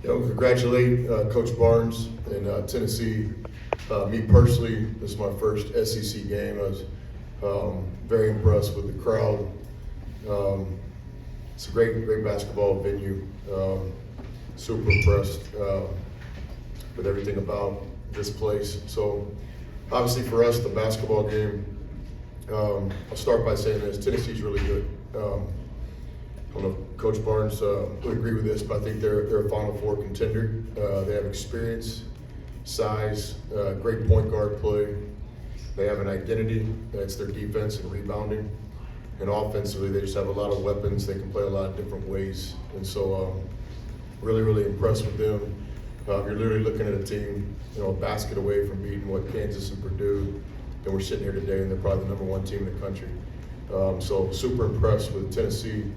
Congratulate Coach Barnes in Tennessee. Me personally, this is my first SEC game. I was very impressed with the crowd. It's a great basketball venue. Super impressed with everything about this place. So obviously for us, the basketball game, I'll start by saying this: Tennessee's really good. I don't know if Coach Barnes would agree with this, but I think they're a Final Four contender. They have experience, size, great point guard play. They have an identity. That's their defense and rebounding. And offensively, they just have a lot of weapons. They can play a lot of different ways. And so really impressed with them. You're literally looking at a team, a basket away from beating Kansas and Purdue. And we're sitting here today, and they're probably the #1 team in the country. So super impressed with Tennessee.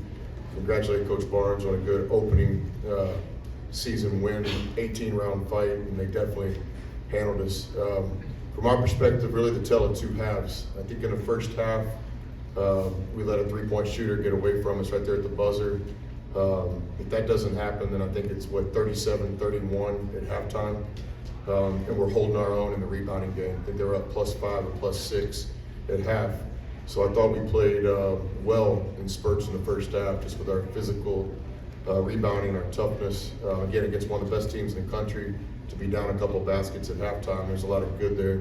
Congratulate Coach Barnes on a good opening season win, 18-round fight, and they definitely handled us. From our perspective, really the tale of two halves. I think in the first half, we let a three-point shooter get away from us right there at the buzzer. If that doesn't happen, then I think it's 37-31 at halftime. And we're holding our own in the rebounding game. I think they were up +5 or +6 at half. So I thought we played well in spurts in the first half, just with our physical rebounding, our toughness. Again, against one of the best teams in the country, to be down a couple baskets at halftime, there's a lot of good there.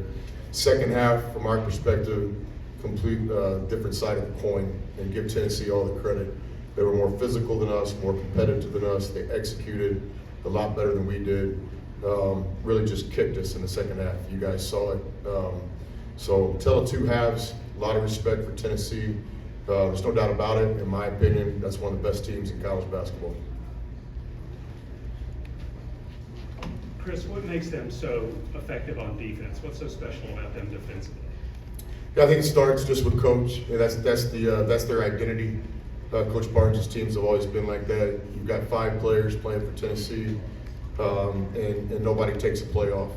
Second half, from our perspective, complete different side of the coin, and give Tennessee all the credit. They were more physical than us, more competitive than us. They executed a lot better than we did. Really just kicked us in the second half. You guys saw it. So tell of two halves. A lot of respect for Tennessee. There's no doubt about it. In my opinion, that's one of the best teams in college basketball. Chris, what makes them so effective on defense? What's so special about them defensively? Yeah, I think it starts just with coach. Yeah, that's their identity. Coach Barnes' teams have always been like that. You've got 5 players playing for Tennessee, and nobody takes a play off.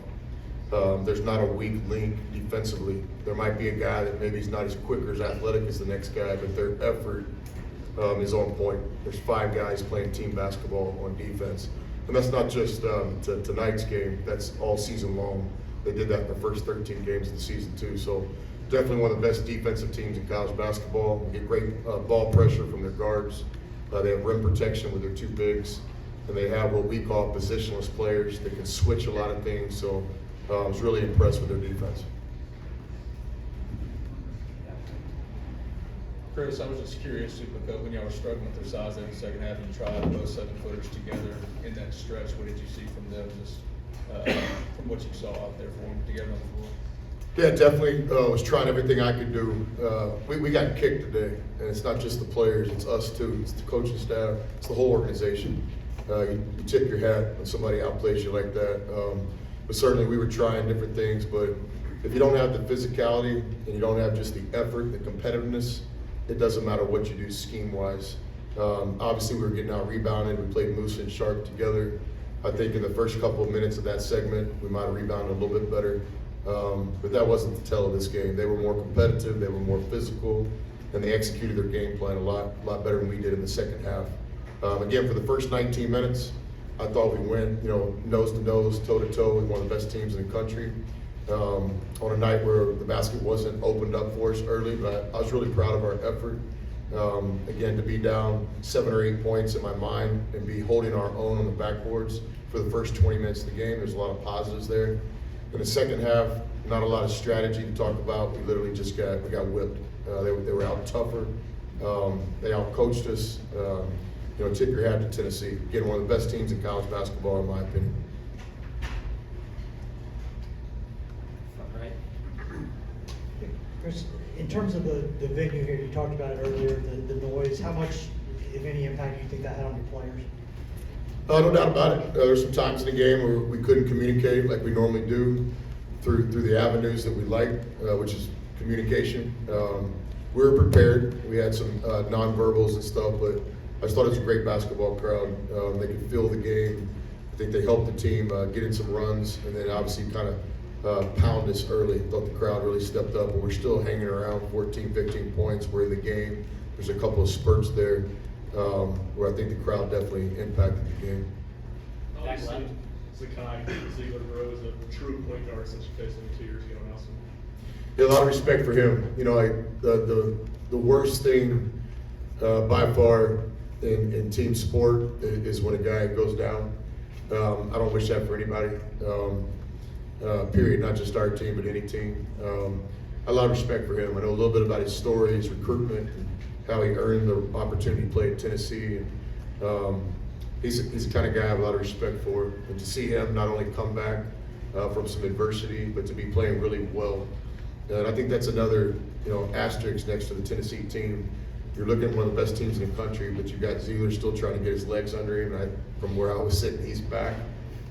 There's not a weak link defensively. There might be a guy that maybe he's not as quick or as athletic as the next guy, but their effort is on point. There's 5 guys playing team basketball on defense. And that's not just tonight's game, that's all season long. They did that in the first 13 games of the season too. So definitely one of the best defensive teams in college basketball. They get great ball pressure from their guards. They have rim protection with their 2 bigs. And they have what we call positionless players that can switch a lot of things. So I was really impressed with their defense. Chris, I was just curious because when y'all were struggling with their size in the second half and you tried both 7-footers together in that stretch, what did you see from them, just from what you saw out there for them together on the floor? Yeah, definitely was trying everything I could do. We got kicked today, and it's not just the players, it's us too. It's the coaching staff, it's the whole organization. You tip your hat when somebody outplays you like that. But certainly we were trying different things, but if you don't have the physicality and you don't have just the effort, the competitiveness, it doesn't matter what you do scheme-wise. Obviously we were getting out rebounded. We played Moose and Sharp together. I think in the first couple of minutes of that segment, we might have rebounded a little bit better. But that wasn't the tell of this game. They were more competitive, they were more physical, and they executed their game plan a lot better than we did in the second half. Again, for the first 19 minutes, I thought we went, nose to nose, toe to toe with one of the best teams in the country. On a night where the basket wasn't opened up for us early, but I was really proud of our effort. Again, to be down 7 or 8 points in my mind and be holding our own on the backboards for the first 20 minutes of the game, there's a lot of positives there. In the second half, not a lot of strategy to talk about. We literally just got whipped. They were out tougher. They out-coached us. Tip your hat to Tennessee. Again, one of the best teams in college basketball, in my opinion. Chris, in terms of the venue here, you talked about it earlier, the noise, how much, if any, impact do you think that had on your players? No doubt about it. There's some times in the game where we couldn't communicate like we normally do through the avenues that we like, which is communication. We were prepared. We had some nonverbals and stuff, but I just thought it was a great basketball crowd. They could feel the game. I think they helped the team get in some runs, and then obviously kind of pound us early. Thought the crowd really stepped up, and we're still hanging around 14, 15 points. We're in the game. There's a couple of spurts there where I think the crowd definitely impacted the game. Obviously, Zakai Ziegler grows a true point guard since you faced him 2 years ago in Nelson. Yeah, a lot of respect for him. You know, the worst thing by far in team sport is when a guy goes down. I don't wish that for anybody. Period. Not just our team, but any team. A lot of respect for him. I know a little bit about his story, his recruitment, and how he earned the opportunity to play at Tennessee. And, he's the kind of guy I have a lot of respect for. And to see him not only come back from some adversity, but to be playing really well. And I think that's another, asterisk next to the Tennessee team. You're looking at one of the best teams in the country, but you've got Ziegler still trying to get his legs under him. From where I was sitting, he's back.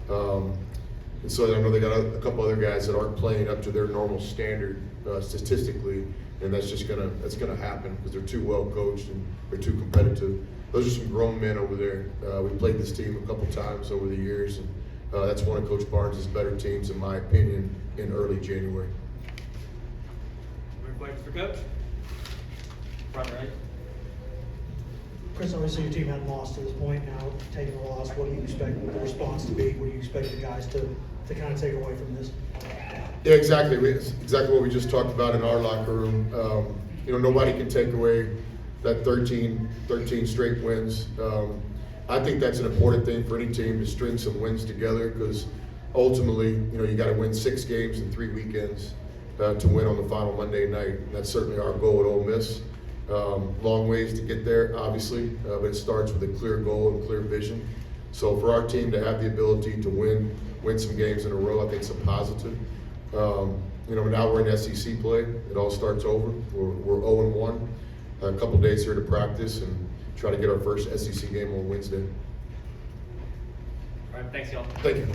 And so I know they got a couple other guys that aren't playing up to their normal standard statistically, and that's gonna happen because they're too well coached and they're too competitive. Those are some grown men over there. We played this team a couple times over the years, and that's one of Coach Barnes' better teams, in my opinion, in early January. Reflections for Coach. Front right. Chris, obviously your team hadn't lost to this point. Now taking a loss, what do you expect the response to be? What do you expect the guys to kind of take away from this? Yeah, exactly. It's exactly what we just talked about in our locker room. Nobody can take away that 13 straight wins. I think that's an important thing for any team to string some wins together because ultimately, you got to win 6 games in 3 weekends to win on the final Monday night. And that's certainly our goal at Ole Miss. Long ways to get there, obviously, but it starts with a clear goal and clear vision. So for our team to have the ability to win some games in a row, I think it's a positive. Now we're in SEC play. It all starts over. We're 0-1. A couple days here to practice and try to get our first SEC game on Wednesday. All right, thanks, y'all. Thank you.